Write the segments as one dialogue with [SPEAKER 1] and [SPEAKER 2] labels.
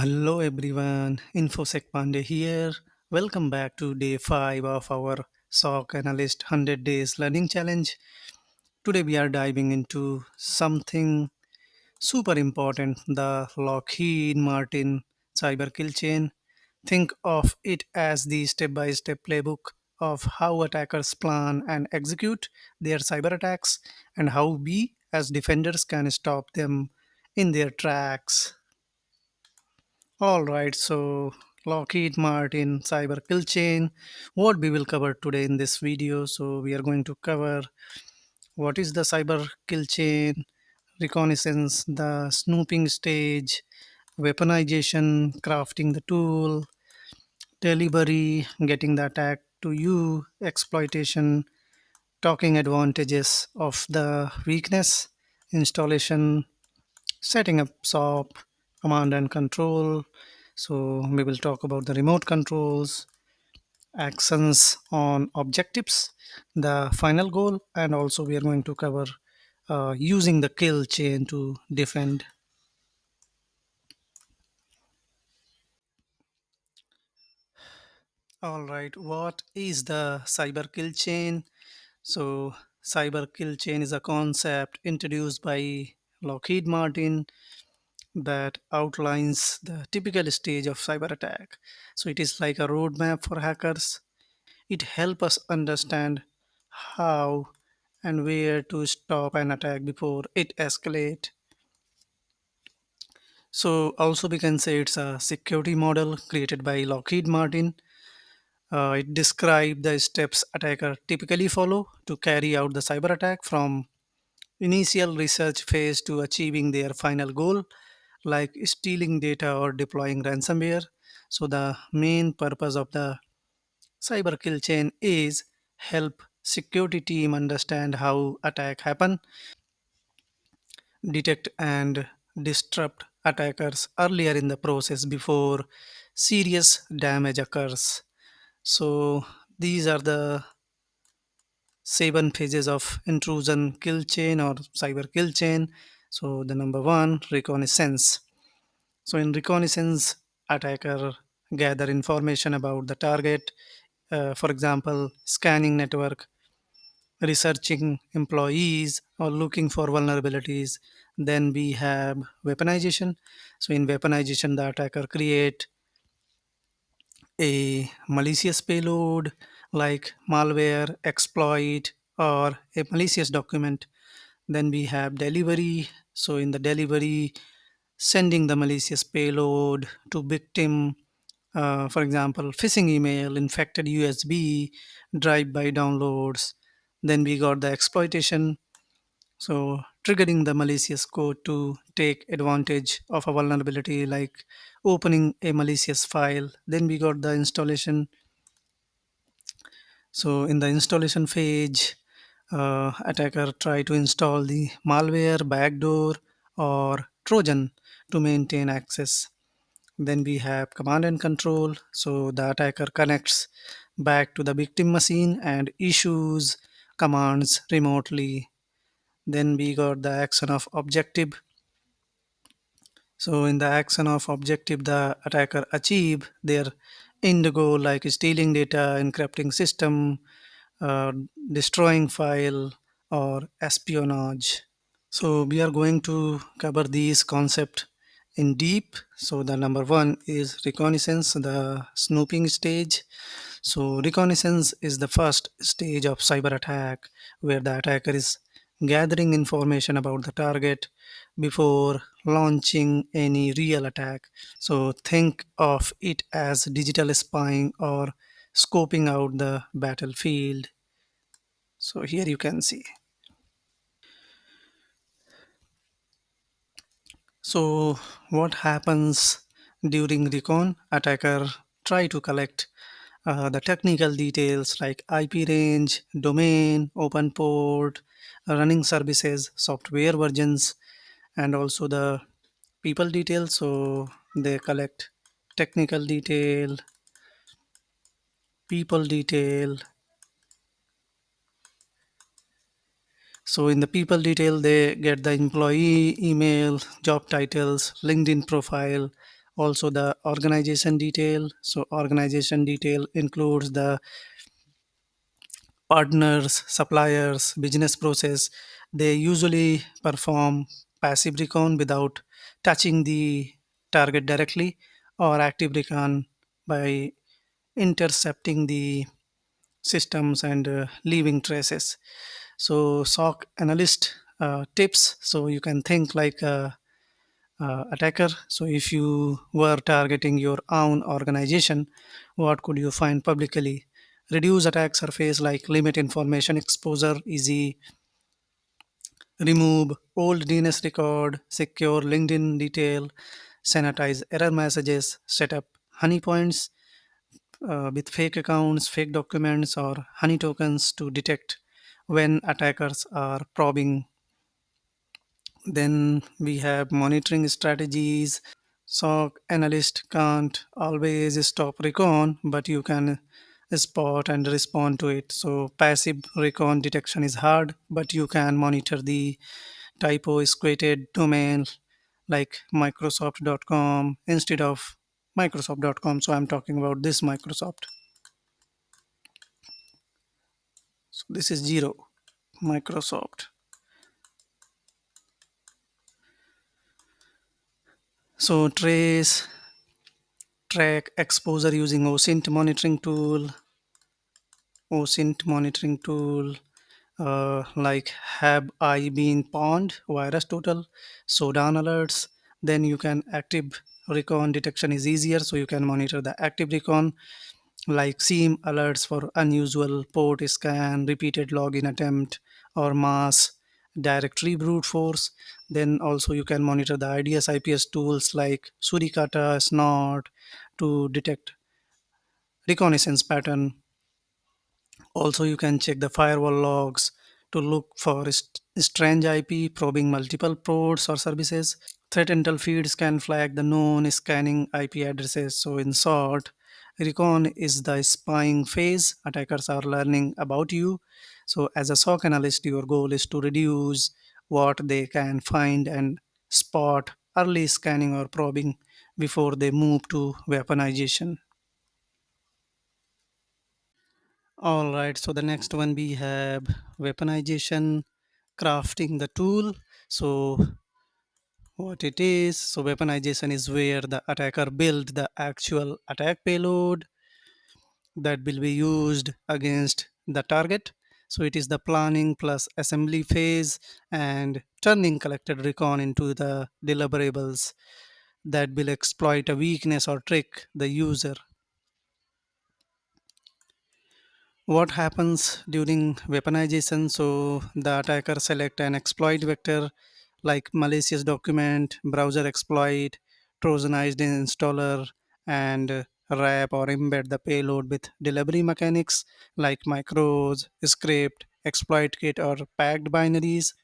[SPEAKER 1] Hello everyone, InfoSec Pandey here. Welcome back to day 5 of our SOC Analyst 100 Days Learning Challenge. Today we are diving into something super important, the Lockheed Martin cyber kill chain. Think of it as the step by step playbook of how attackers plan and execute their cyber attacks and how we as defenders can stop them in their tracks. All right, so Lockheed Martin cyber kill chain. What we will cover today in this video. So we are going to cover what is the cyber kill chain, reconnaissance, the snooping stage, weaponization, crafting the tool, delivery, getting the attack to you, exploitation, talking advantages of the weakness, installation, setting up SOP, command and control. So we will talk about the remote controls, actions on objectives, the final goal, and also we are going to cover using the kill chain to defend. All right, what is the cyber kill chain? So cyber kill chain is a concept introduced by Lockheed Martin that outlines the typical stage of cyber attack. So it is like a roadmap for hackers. It helps us understand how and where to stop an attack before it escalates. So also we can say it's a security model created by Lockheed Martin. It describes the steps attacker typically follow to carry out the cyber attack from initial research phase to achieving their final goal, like stealing data or deploying ransomware. So the main purpose of the cyber kill chain is help security team understand how attack happen, detect and disrupt attackers earlier in the process before serious damage occurs. So these are the 7 phases of intrusion kill chain or cyber kill chain. So the number one, reconnaissance. So in reconnaissance, attacker gather information about the target, for example, scanning network, researching employees, or looking for vulnerabilities. Then we have weaponization. So in weaponization, the attacker create a malicious payload like malware, exploit, or a malicious document. Then we have delivery. So in the delivery, sending the malicious payload to victim, for example, phishing email, infected USB, drive-by downloads. Then we got the exploitation, so triggering the malicious code to take advantage of a vulnerability like opening a malicious file. Then we got the installation. So in the installation phase, attacker try to install the malware, backdoor, or Trojan to maintain access. Then we have command and control. So the attacker connects back to the victim machine and issues commands remotely. Then we got the action of objective. So in the action of objective, the attacker achieve their end goal like stealing data, encrypting system, uh, destroying file, or espionage. So we are going to cover these concepts in deep. So the number one is reconnaissance, the snooping stage. So reconnaissance is the first stage of cyber attack where the attacker is gathering information about the target before launching any real attack. So think of it as digital spying or scoping out the battlefield. So here you can see. So what happens during recon? Attacker try to collect the technical details like IP range, domain, open port, running services, software versions, and also the people details. So they collect technical detail, people detail. So in the people detail, they get the employee email, job titles, LinkedIn profile, Also the organization detail. So organization detail includes the partners, suppliers, business process. They usually perform passive recon without touching the target directly, or active recon by intercepting the systems and leaving traces. So SOC analyst tips. So you can think like a attacker. So if you were targeting your own organization, what could you find publicly? Reduce attack surface, like limit information exposure, easy, remove old DNS record, secure LinkedIn detail, sanitize error messages, set up honey points with fake accounts, fake documents, or honey tokens to detect when attackers are probing. Then we have monitoring strategies. SOC analyst can't always stop recon, but you can spot and respond to it. So passive recon detection is hard, but you can monitor the typo squated domain like Microsoft.com instead of Microsoft.com. So I'm talking about this Microsoft. So this is zero, Microsoft. So trace, track exposure using OSINT monitoring tool, like have I been pawned, virus total, Sodan alerts. Then you can active recon detection is easier, so you can monitor the active recon like SIEM alerts for unusual port scan, repeated login attempt, or mass directory brute force. Then also you can monitor the IDS IPS tools like Suricata, Snort to detect reconnaissance pattern. Also, you can check the firewall logs to look for strange IP, probing multiple ports or services. Threat intel feeds can flag the known scanning IP addresses. So, in short, recon is the spying phase. Attackers are learning about you. So, as a SOC analyst, your goal is to reduce what they can find and spot early scanning or probing before they move to weaponization. All right, so the next one we have weaponization, crafting the tool. So, what it is? So, weaponization is where the attacker build the actual attack payload that will be used against the target. So, it is the planning plus assembly phase and turning collected recon into the deliverables that will exploit a weakness or trick the user. What happens during weaponization? So the attacker select an exploit vector like malicious document, browser exploit, trojanized installer, and wrap or embed the payload with delivery mechanics like macros, script, exploit kit, or packed binaries.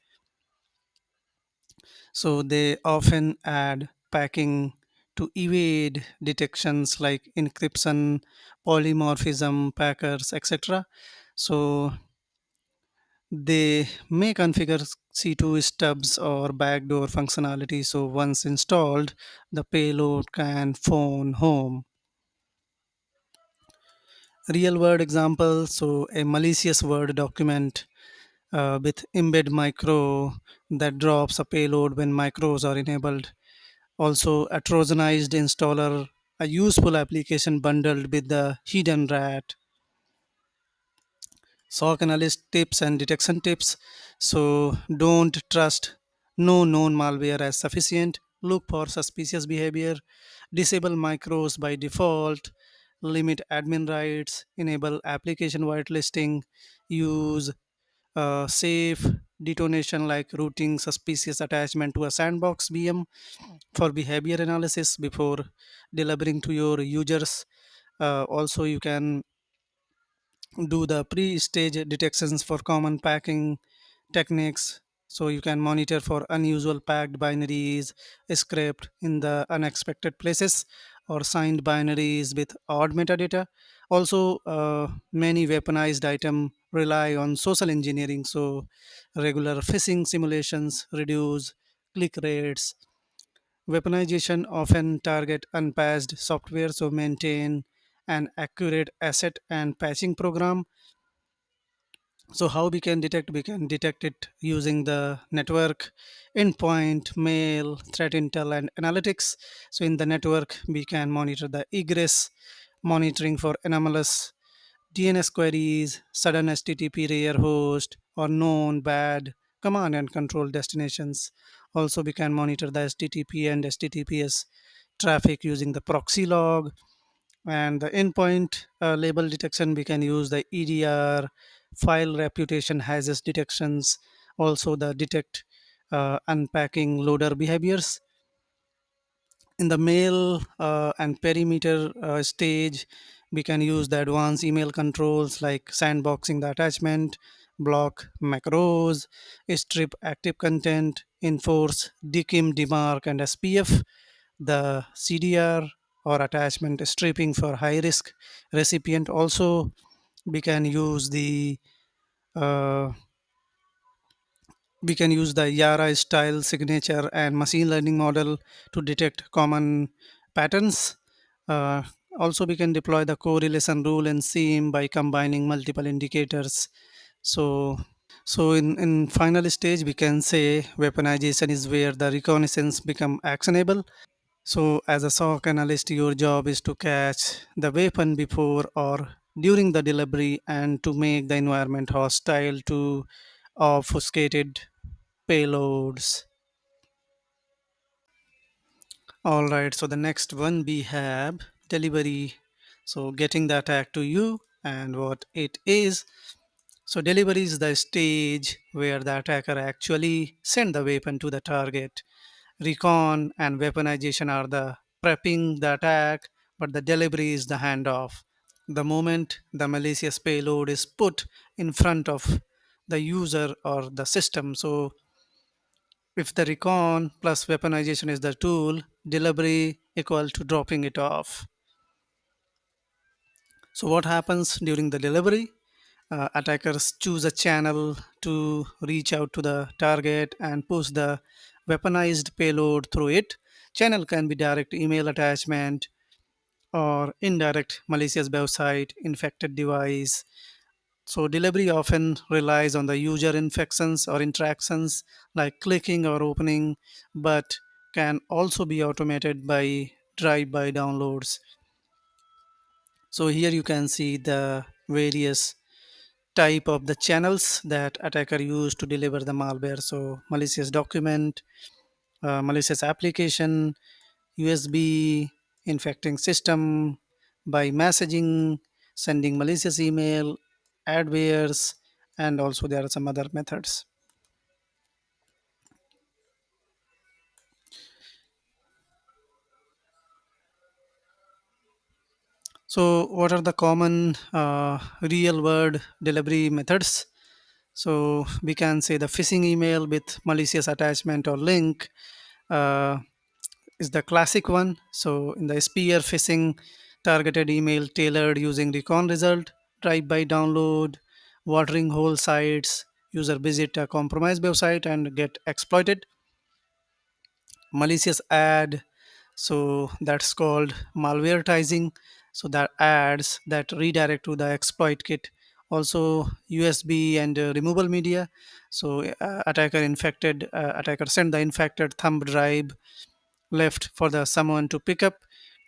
[SPEAKER 1] So they often add packing to evade detections like encryption, polymorphism, packers, etc. So they may configure C2 stubs or backdoor functionality. So once installed, the payload can phone home. Real world example. So a malicious Word document with embed micro that drops a payload when micros are enabled. Also, a Trojanized installer, a useful application bundled with the hidden rat. SOC analyst tips and detection tips. So, don't trust no known malware as sufficient. Look for suspicious behavior. Disable micros by default. Limit admin rights. Enable application whitelisting. Use safe detonation like routing suspicious attachment to a sandbox VM for behavior analysis before delivering to your users. Also, you can do the pre-stage detections for common packing techniques. So you can monitor for unusual packed binaries, script in the unexpected places, or signed binaries with odd metadata. Also, many weaponized items rely on social engineering. So regular phishing simulations reduce click rates. Weaponization often target unpatched software, so maintain an accurate asset and patching program. So how we can detect? We can detect it using the network, endpoint, mail, threat intel, and analytics. So in the network, we can monitor the egress, monitoring for anomalous DNS queries, sudden HTTP rare host, or known bad command and control destinations. Also, we can monitor the HTTP and HTTPS traffic using the proxy log. And the endpoint label detection, we can use the EDR, file reputation hazards detections, also the detect unpacking loader behaviors. In the mail and perimeter stage, we can use the advanced email controls like sandboxing the attachment, block macros, strip active content, enforce dekim, demarc, and SPF. The CDR or attachment stripping for high risk recipient. Also, we can use the uh, we can use the Yara style signature and machine learning model to detect common patterns. Uh, Also, we can deploy the correlation rule in SIEM by combining multiple indicators. So in final stage, we can say weaponization is where the reconnaissance become actionable. So as a SOC analyst, your job is to catch the weapon before or during the delivery and to make the environment hostile to obfuscated payloads. All right, so the next one we have delivery. So getting the attack to you and what it is. So delivery is the stage where the attacker actually send the weapon to the target. Recon and weaponization are the prepping the attack, but the delivery is the handoff. The moment the malicious payload is put in front of the user or the system. So if the recon plus weaponization is the tool, delivery equal to dropping it off. So what happens during the delivery? Attackers choose a channel to reach out to the target and push the weaponized payload through it. Channel can be direct email attachment or indirect malicious website, infected device. So delivery often relies on the user infections or interactions like clicking or opening, but can also be automated by drive-by downloads. So here you can see the various type of the channels that attacker use to deliver the malware. So malicious document, malicious application, USB, infecting system by messaging, sending malicious email, adwares, and also there are some other methods. So what are the common real world delivery methods? So we can say the phishing email with malicious attachment or link uh, is the classic one. So in the spear phishing, targeted email tailored using recon result, drive-by download, watering hole sites, user visit a compromised website and get exploited. Malicious ad, so that's called malwareizing. So that ads that redirect to the exploit kit. Also USB and removable media. So attacker send the infected thumb drive left for the someone to pick up.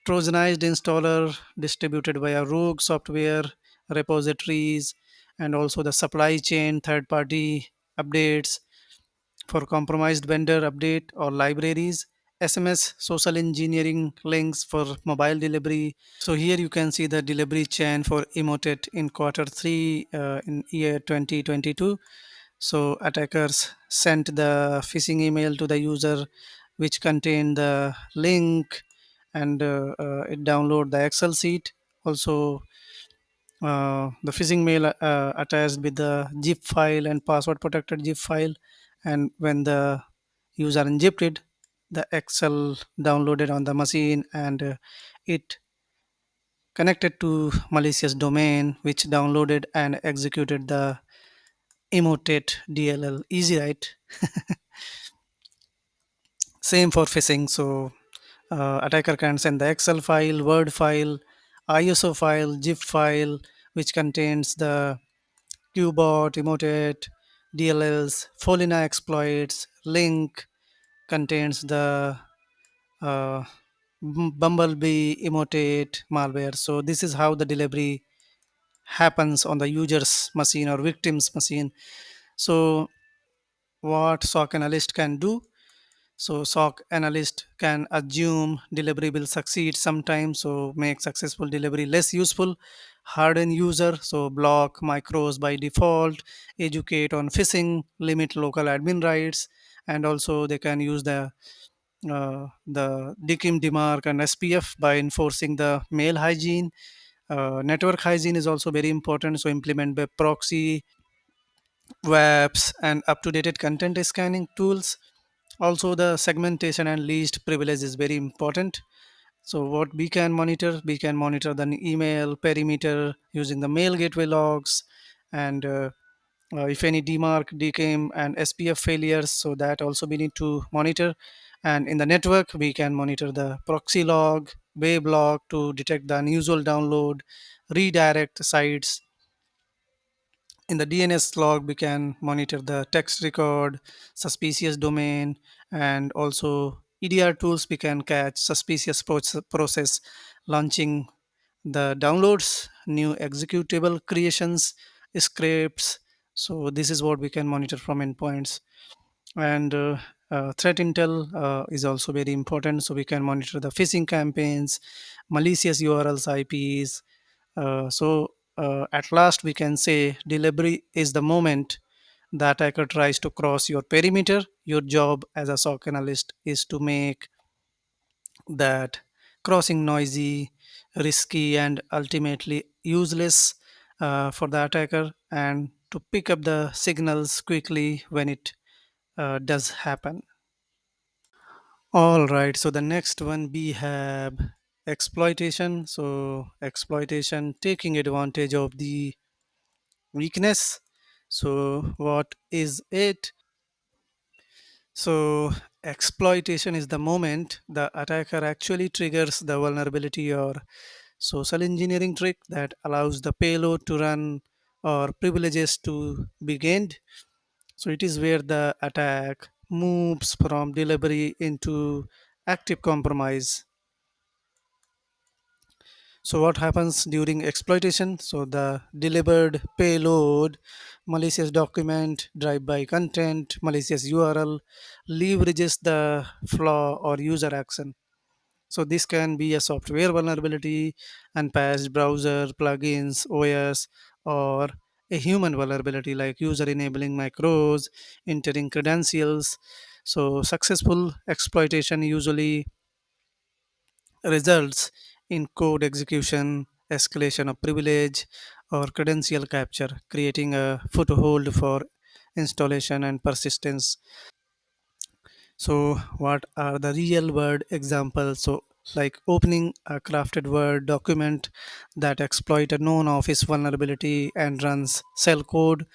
[SPEAKER 1] Trojanized installer distributed via rogue software repositories, and also the supply chain third party updates for compromised vendor update or libraries. SMS social engineering links for mobile delivery. So here you can see the delivery chain for emotet in quarter 3 in year 2022. So attackers sent the phishing email to the user which contained the link, and it download the Excel sheet. Also, the phishing mail attached with the zip file and password protected zip file, and when the user encrypted, the Excel downloaded on the machine, and it connected to malicious domain which downloaded and executed the emotet DLL. Easy, right? Same for phishing. So attacker can send the Excel file, Word file, ISO file, GIF file, which contains the qbot, emotet, DLLs, Folina exploits, link contains the uh, bumblebee emotet malware. So this is how the delivery happens on the user's machine or victim's machine. So what SOC analyst can do? So SOC analyst can assume delivery will succeed sometimes, so make successful delivery less useful, harden user, so block micros by default, educate on phishing, limit local admin rights, and also they can use the DKIM, DMARC, and SPF by enforcing the mail hygiene. Network hygiene is also very important, so implement web proxy, webs, and up-to-date content scanning tools. Also, the segmentation and least privilege is very important. So what we can monitor the email perimeter using the mail gateway logs, and if any DMARC, DKIM, and SPF failures, so that also we need to monitor. And in the network, we can monitor the proxy log, web log to detect the unusual download, redirect sites. In the DNS log, we can monitor the text record, suspicious domain, and also EDR tools. We can catch suspicious process launching the downloads, new executable creations, scripts. So this is what we can monitor from endpoints. And threat intel is also very important. So we can monitor the phishing campaigns, malicious URLs, IPs. At last, we can say delivery is the moment the attacker tries to cross your perimeter. Your job as a SOC analyst is to make that crossing noisy, risky, and ultimately useless for the attacker, and to pick up the signals quickly when it does happen. All right, so the next one we have exploitation. So, exploitation taking advantage of the weakness. So, what is it? So, exploitation is the moment the attacker actually triggers the vulnerability or social engineering trick that allows the payload to run or privileges to be gained. So, it is where the attack moves from delivery into active compromise. So what happens during exploitation? So the delivered payload, malicious document, drive-by content, malicious URL leverages the flaw or user action. So this can be a software vulnerability, unpatched browser, plugins, OS, or a human vulnerability like user enabling macros, entering credentials. So successful exploitation usually results in code execution, escalation of privilege, or credential capture, creating a foothold for installation and persistence. So, what are the real world examples? So, like opening a crafted Word document that exploit a known office vulnerability and runs shell code,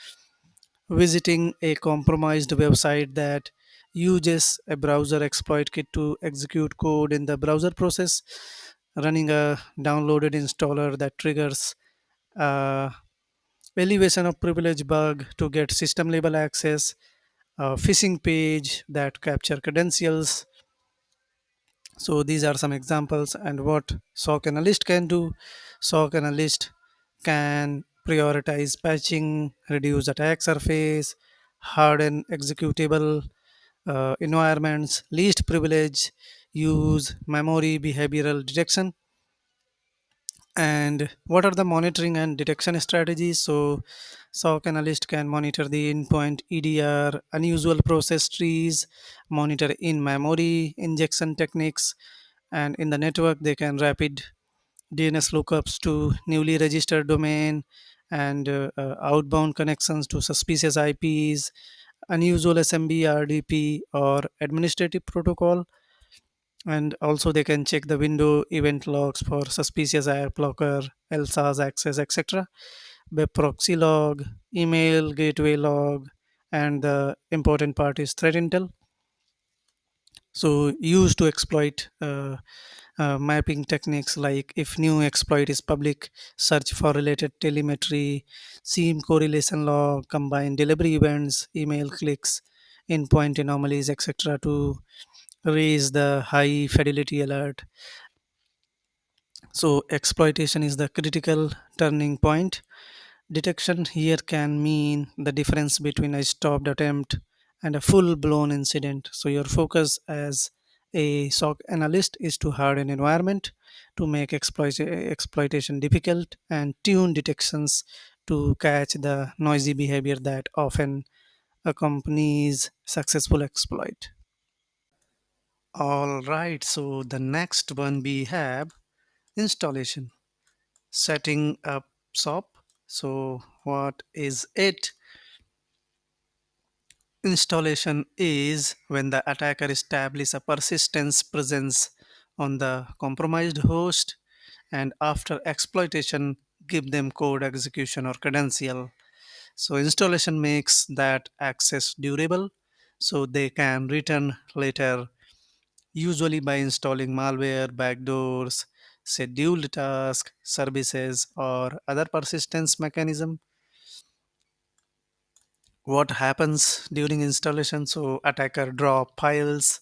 [SPEAKER 1] visiting a compromised website that uses a browser exploit kit to execute code in the browser process, running a downloaded installer that triggers uh, elevation of privilege bug to get system level access, a phishing page that capture credentials. So these are some examples. And what SOC analyst can do: SOC analyst can prioritize patching, reduce attack surface, harden executable environments, least privilege, use memory behavioral detection. And what are the monitoring and detection strategies? So SOC analyst can monitor the endpoint EDR, unusual process trees, monitor in memory injection techniques, and in the network they can rapid DNS lookups to newly registered domain, and outbound connections to suspicious IPs, unusual SMB, RDP, or administrative protocol. And also they can check the window event logs for suspicious app blocker, LSAS access, etc. Web proxy log, email gateway log, and the important part is threat intel. So used to exploit mapping techniques like if new exploit is public, search for related telemetry, seam correlation log, combine delivery events, email clicks, endpoint anomalies, etc. to raise the high fidelity alert. So exploitation is the critical turning point. Detection here can mean the difference between a stopped attempt and a full blown incident. So, your focus as a SOC analyst is to harden environment to make exploitation difficult and tune detections to catch the noisy behavior that often accompanies successful exploit. All right, so the next one we have installation, setting up SOP. So, what is it? Installation is when the attacker establishes a persistence presence on the compromised host and after exploitation give them code execution or credential. So installation makes that access durable so they can return later, usually by installing malware, backdoors, scheduled task, services or other persistence mechanism. What happens during installation? So attacker drop files,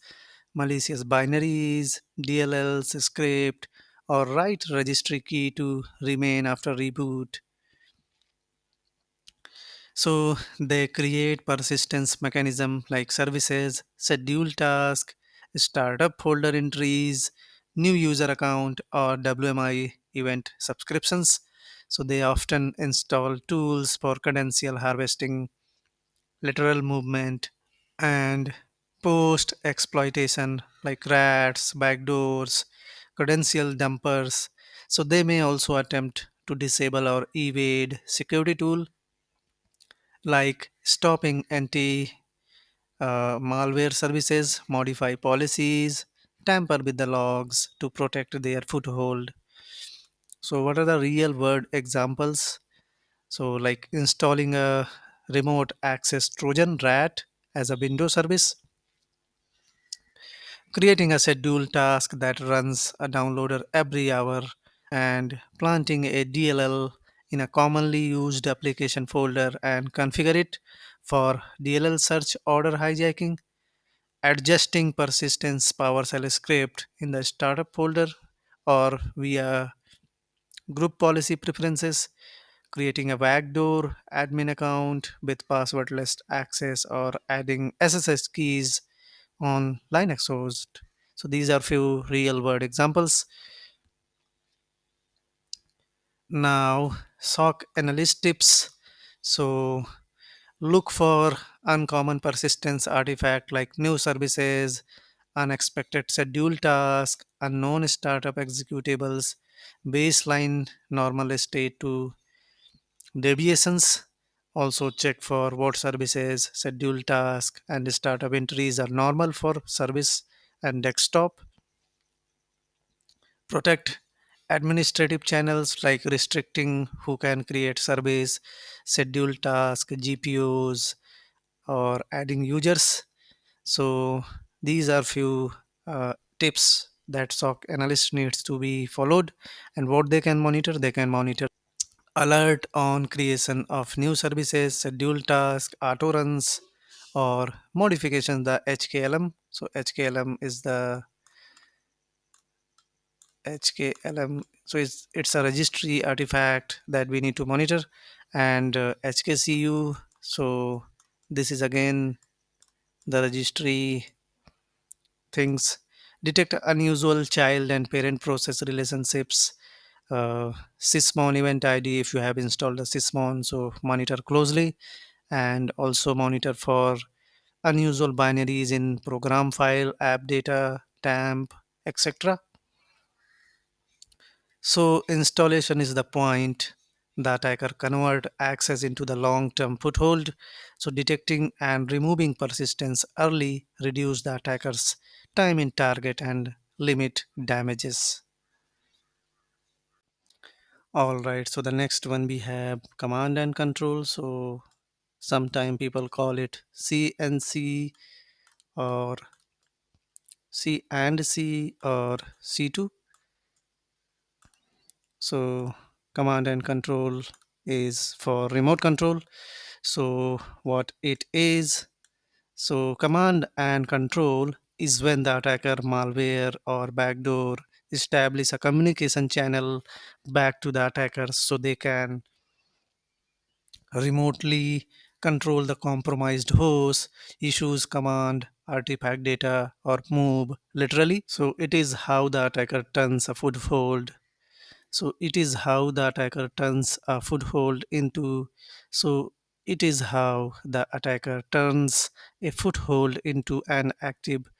[SPEAKER 1] malicious binaries, DLLs, script, or write registry key to remain after reboot. So they create persistence mechanism like services, schedule task, startup folder entries, new user account, or WMI event subscriptions. So they often install tools for credential harvesting, lateral movement, and post exploitation like rats, backdoors, credential dumpers. So they may also attempt to disable or evade security tool like stopping anti malware services, modify policies, tamper with the logs to protect their foothold. So what are the real world examples? So like installing a remote access Trojan rat as a Windows service, creating a scheduled task that runs a downloader every hour, and planting a DLL in a commonly used application folder and configure it for DLL search order hijacking, adjusting persistence PowerShell script in the startup folder or via group policy preferences, creating a backdoor admin account with passwordless access, or adding SSH keys on Linux host. So these are few real world examples. Now, SOC analyst tips. So look for uncommon persistence artifact like new services, unexpected schedule task, unknown startup executables, baseline normal state to deviations. Also check for what services, schedule task, and startup entries are normal for service and desktop. Protect administrative channels like restricting who can create surveys, schedule task, GPOs, or adding users. So these are few tips that SOC analyst needs to be followed. And what they can monitor alert on creation of new services, schedule task, auto runs, or modification the HKLM. So HKLM is the HKLM. So it's a registry artifact that we need to monitor, and HKCU. So this is again the registry things. Detect unusual child and parent process relationships. Sysmon event ID if you have installed a Sysmon, so monitor closely, and also monitor for unusual binaries in program file, app data, temp, etc. So installation is the point. The attacker convert access into the long-term foothold. So detecting and removing persistence early reduce the attacker's time in target and limit damages. All right. So the next one we have command and control. So sometime people call it CNC or C and C or C2. So command and control is for remote control. So what it is, so command and control is when the attacker, malware or backdoor establish a communication channel back to the attackers so they can remotely control the compromised host, issues command, artifact data, or move literally. So it is how the attacker turns a foothold. So it is how the attacker turns a foothold into. So it is how the attacker turns a foothold into an active,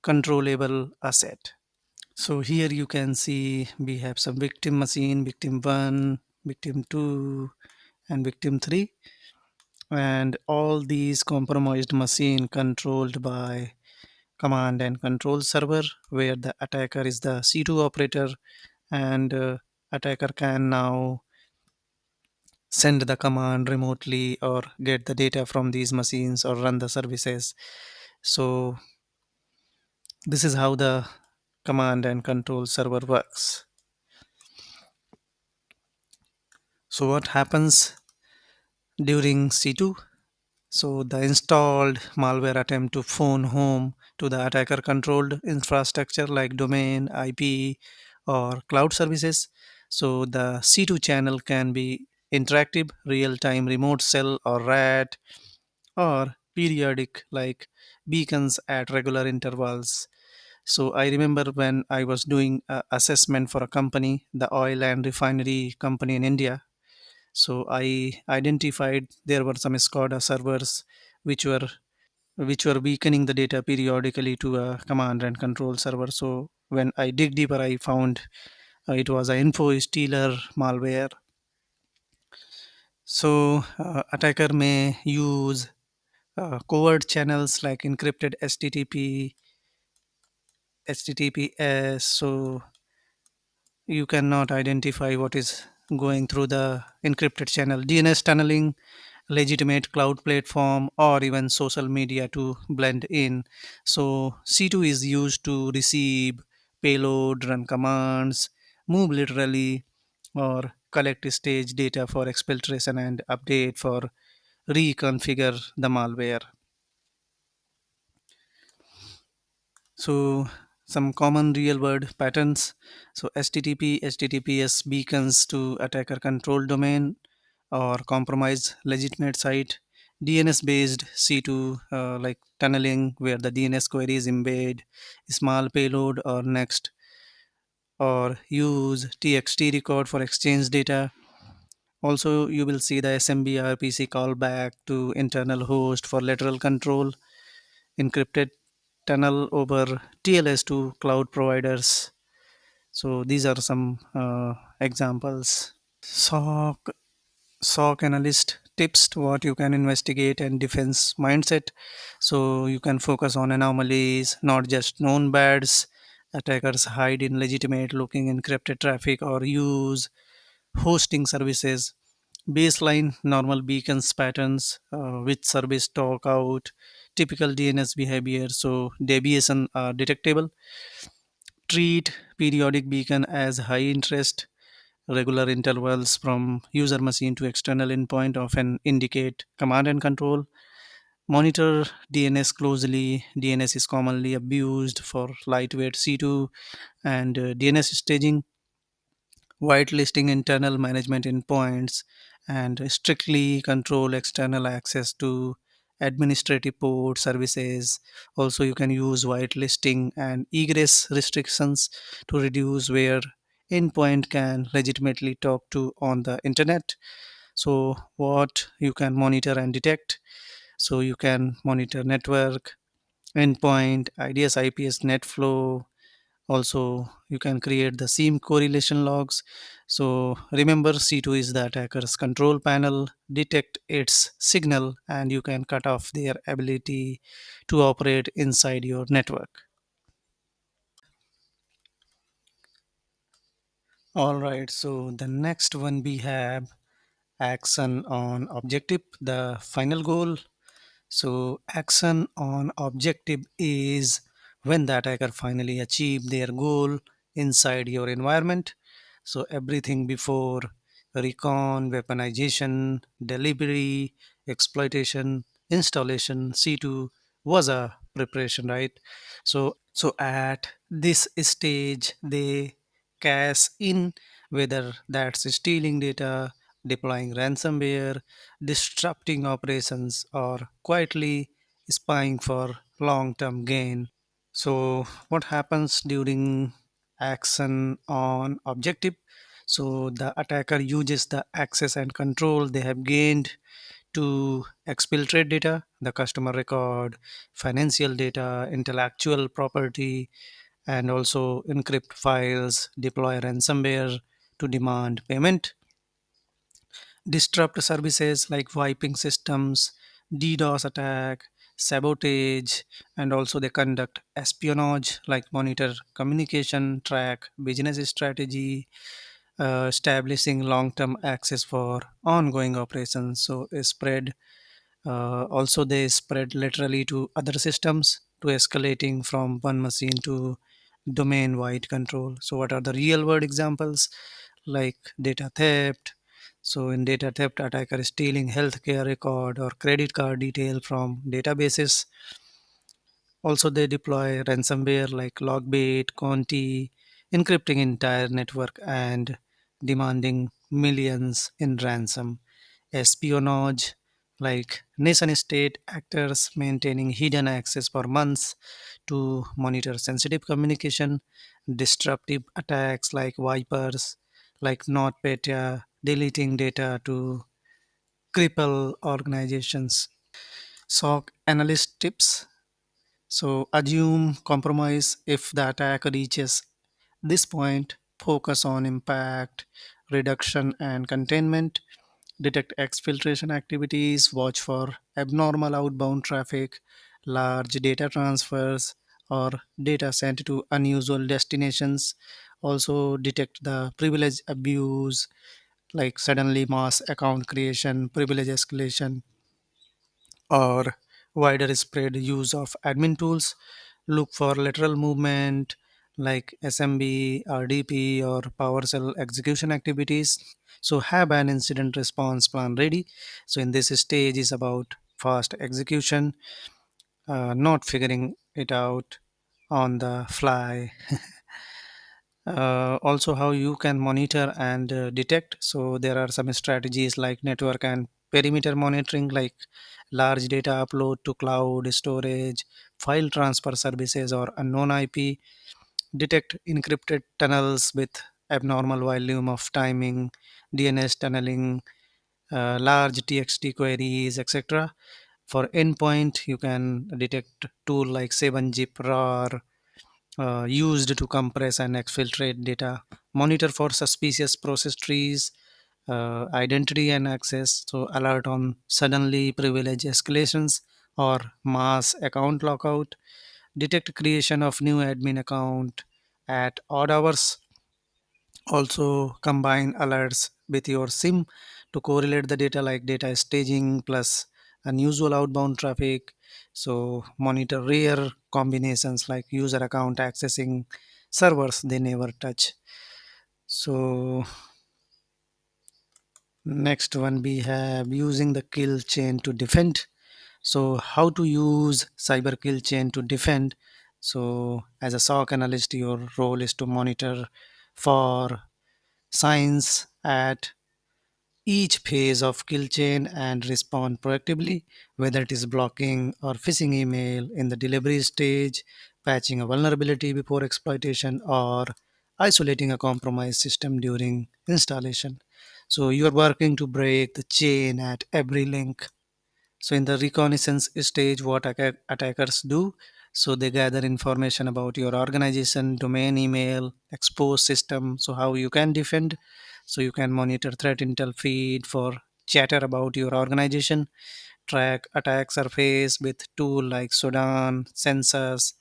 [SPEAKER 1] controllable asset. So here you can see we have some victim machine, victim 1, victim 2, and victim 3, and all these compromised machine controlled by command and control server, where the attacker is the C2 operator, and attacker can now send the command remotely or get the data from these machines or run the services. So this is how the command and control server works. So what happens during C2? So the installed malware attempt to phone home to the attacker controlled infrastructure like domain, IP, or cloud services. So the C2 channel can be interactive, real time remote cell or RAT, or periodic like beacons at regular intervals. So I remember when I was doing assessment for a company, the oil and refinery company in India. So I identified there were some SCADA servers which were weakening the data periodically to a command and control server. So when I dig deeper, I found it was a info stealer malware. So attacker may use covert channels like encrypted HTTPS. So you cannot identify what is going through the encrypted channel. DNS tunneling, legitimate cloud platform, or even social media to blend in. So C2 is used to receive payload, run commands, move literally, or collect stage data for exfiltration and update for reconfigure the malware. So some common real world patterns. So HTTP, HTTPS beacons to attacker control domain or compromise legitimate site. DNS based C2 like tunneling where the DNS queries embed small payload or next, or use TXT record for exchange data. Also you will see the SMB RPC callback to internal host for lateral control, encrypted tunnel over TLS to cloud providers. So these are some examples. SOC, SOC analyst tips to what you can investigate and defense mindset. So you can focus on anomalies, not just known bads. Attackers hide in legitimate looking encrypted traffic or use hosting services. Baseline normal beacons patterns with service talk out typical DNS behavior, so deviation are detectable. Treat periodic beacon as high interest. Regular intervals from user machine to external endpoint often indicate command and control. Monitor DNS closely. DNS is commonly abused for lightweight C2 and DNS staging, whitelisting internal management endpoints, and strictly control external access to administrative port services. Also, you can use whitelisting and egress restrictions to reduce where endpoint can legitimately talk to on the internet. So, what you can monitor and detect. So, you can monitor network, endpoint, IDS, IPS, net flow, also you can create the seam correlation logs. So remember C2 is the attacker's control panel, detect its signal and you can cut off their ability to operate inside your network. All right, so the next one we have action on objective, the final goal. So action on objective is when the attacker finally achieve their goal inside your environment. So everything before recon, weaponization, delivery, exploitation, installation, C2 was a preparation, right? So at this stage, they cash in, whether that's stealing data, deploying ransomware, disrupting operations, or quietly spying for long-term gain. So what happens during action on objective? So the attacker uses the access and control they have gained to exfiltrate data, the customer record, financial data, intellectual property, and also encrypt files, deploy ransomware to demand payment, disrupt services like wiping systems, DDoS attack, sabotage, and also they conduct espionage like monitor communication, track business strategy, establishing long-term access for ongoing operations. So spread also, they spread laterally to other systems to escalating from one machine to domain wide control. So, what are the real world examples? Like data theft. So, in data theft, attacker is stealing healthcare record or credit card detail from databases. Also, they deploy ransomware like Lockbait, Conti, encrypting entire network and demanding millions in ransom. Espionage like nation state actors maintaining hidden access for months to monitor sensitive communication. Disruptive attacks like vipers, like NotPetya, deleting data to cripple organizations. SOC analyst tips. So assume compromise if the attack reaches this point, focus on impact, reduction, and containment. Detect exfiltration activities, watch for abnormal outbound traffic, large data transfers, or data sent to unusual destinations. Also, detect the privilege abuse, like suddenly mass account creation, privilege escalation, or wider spread use of admin tools. Look for lateral movement like SMB, RDP, or PowerShell execution activities. So have an incident response plan ready. So in this stage is about fast execution, not figuring it out on the fly. Also how you can monitor and detect. So there are some strategies like network and perimeter monitoring, like large data upload to cloud storage, file transfer services, or unknown IP. Detect encrypted tunnels with abnormal volume of timing, DNS tunneling, large txt queries, etc. For endpoint, you can detect tool like 7-zip rar, used to compress and exfiltrate data. Monitor for suspicious process trees, identity and access. So alert on suddenly privilege escalations or mass account lockout. Detect creation of new admin account at odd hours. Also combine alerts with your SIM to correlate the data, like data staging plus unusual outbound traffic. So monitor rare combinations like user account accessing servers they never touch. So next one we have using the kill chain to defend. So how to use cyber kill chain to defend? So as a SOC analyst, your role is to monitor for signs at each phase of kill chain and respond proactively, whether it is blocking or phishing email in the delivery stage, patching a vulnerability before exploitation, or isolating a compromised system during installation. So you are working to break the chain at every link. So in the reconnaissance stage, what attackers do, so they gather information about your organization, domain, email, expose system. So how you can defend? So you can monitor threat intel feed for chatter about your organization, track attack surface with tool like Sudan, sensors,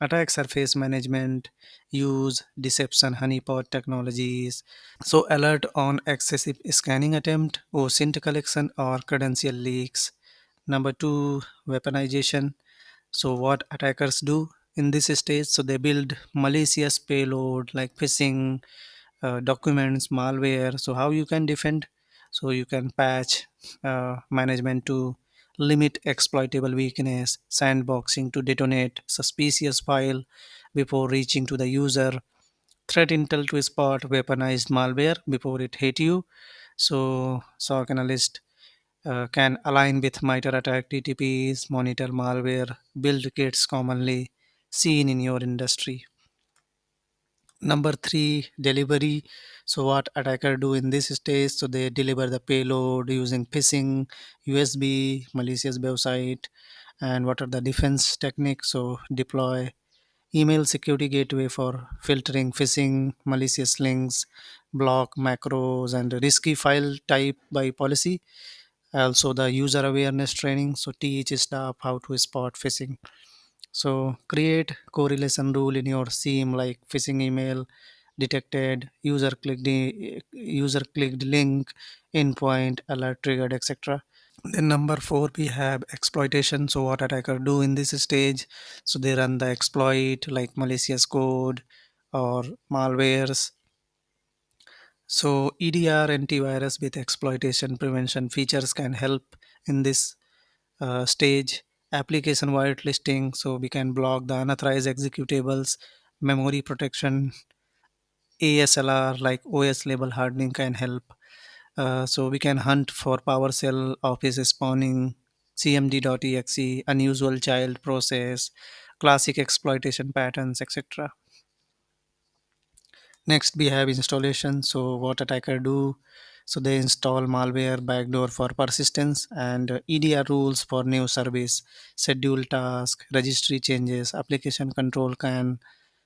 [SPEAKER 1] attack surface management, use deception honeypot technologies. So alert on excessive scanning attempt, OSINT collection, or credential leaks. Number two, weaponization. So what attackers do? in this stage. So they build malicious payload like phishing, documents, malware. So how you can defend? So you can patch management to limit exploitable weakness, sandboxing to detonate suspicious file before reaching to the user, threat intel to spot weaponized malware before it hit you. So SOC analyst can align with MITRE ATT&CK TTPs, monitor malware, build kits commonly seen in your industry. Number three, delivery. So what attacker do in this stage? So they deliver the payload using phishing, USB, malicious website, and what are the defense techniques? So deploy email security gateway for filtering phishing, malicious links, block macros, and risky file type by policy. Also the user awareness training. So teach staff how to spot phishing. So create correlation rule in your SIEM like phishing email detected, user clicked link, endpoint alert triggered, etc. Then number four, we have exploitation. So what attacker do in this stage? So they run the exploit like malicious code or malwares. So EDR antivirus with exploitation prevention features can help in this stage. Application whitelisting, so we can block the unauthorized executables. Memory protection, ASLR like OS label hardening can help. So we can hunt for PowerShell office spawning, cmd.exe, unusual child process, classic exploitation patterns, etc. Next, we have installation. So what attacker do? So they install malware backdoor for persistence and EDR rules for new service, schedule task, registry changes, application control can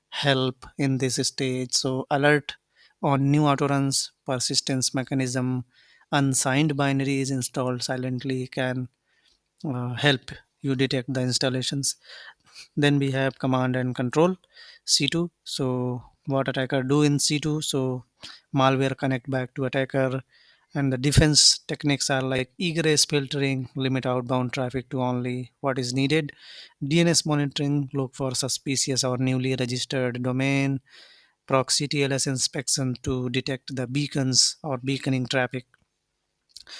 [SPEAKER 1] help in this stage. So alert on new autoruns, persistence mechanism, unsigned binaries installed silently can help you detect the installations. Then we have command and control, C2. So what attacker do in C2? So malware connect back to attacker, and the defense techniques are like egress filtering, limit outbound traffic to only what is needed, DNS monitoring, look for suspicious or newly registered domain, proxy TLS inspection to detect the beacons or beaconing traffic.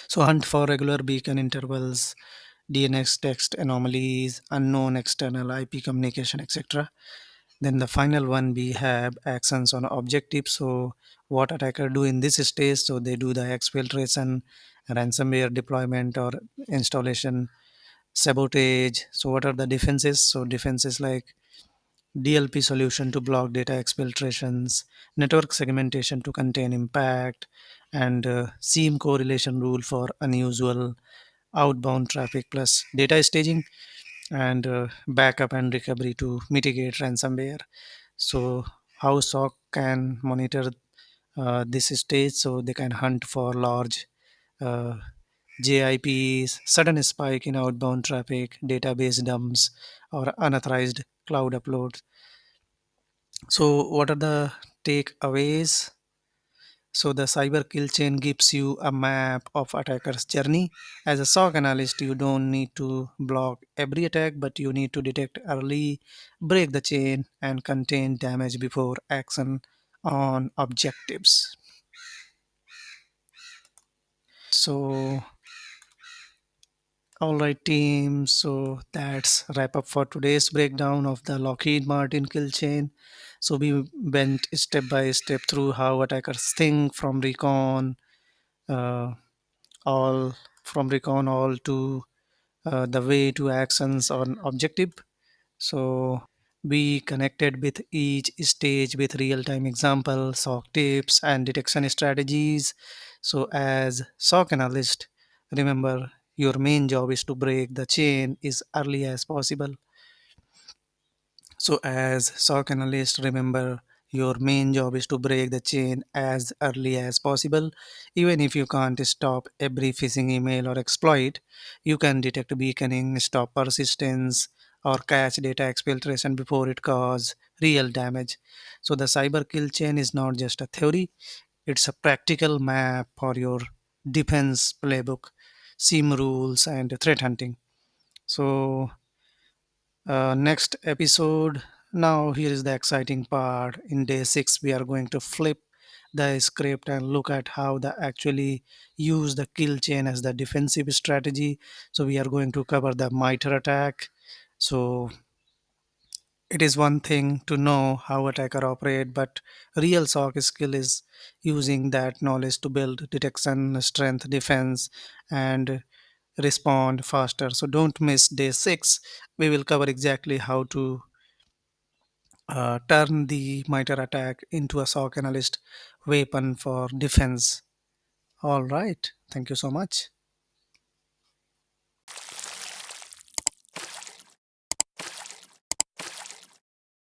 [SPEAKER 1] So hunt for regular beacon intervals, DNS text anomalies, unknown external IP communication, etc. Then the final one, we have actions on objective. So what attacker do in this stage? So they do the exfiltration, ransomware deployment or installation, sabotage. So what are the defenses? So defenses like DLP solution to block data exfiltrations, network segmentation to contain impact, and SIEM correlation rule for unusual outbound traffic plus data staging, and backup and recovery to mitigate ransomware. So how SOC can monitor this stage? So they can hunt for large uh, JIPs, sudden spike in outbound traffic, database dumps, or unauthorized cloud uploads. So what are the takeaways? So the cyber kill chain gives you a map of attacker's journey. As a SOC analyst, you don't need to block every attack, but you need to detect early, break the chain, and contain damage before action on objectives. So, all right, team. So that's wrap up for today's breakdown of the Lockheed Martin kill chain. So we went step by step through how attackers think from recon, uh, all all to the way to actions on objective. So we connected with each stage with real-time examples, SOC tips, and detection strategies. So as SOC analyst, remember your main job is to break the chain as early as possible. So, as SOC analyst, remember your main job is to break the chain as early as possible. Even if you can't stop every phishing email or exploit, you can detect beaconing, stop persistence, or catch data exfiltration before it causes real damage. So, the cyber kill chain is not just a theory, it's a practical map for your defense playbook, SIM rules, and threat hunting. So, next episode Now, here is the exciting part. In day 6, we are going to flip the script and look at how they actually use the kill chain as the defensive strategy. So, we are going to cover the mitre attack. So, it is one thing to know how attacker operate, but real SOC skill is using that knowledge to build detection, strength, defense, and respond faster. So don't miss day 6. We will cover exactly how to turn the mitre attack into a SOC analyst weapon for defense. All right. Thank you so much.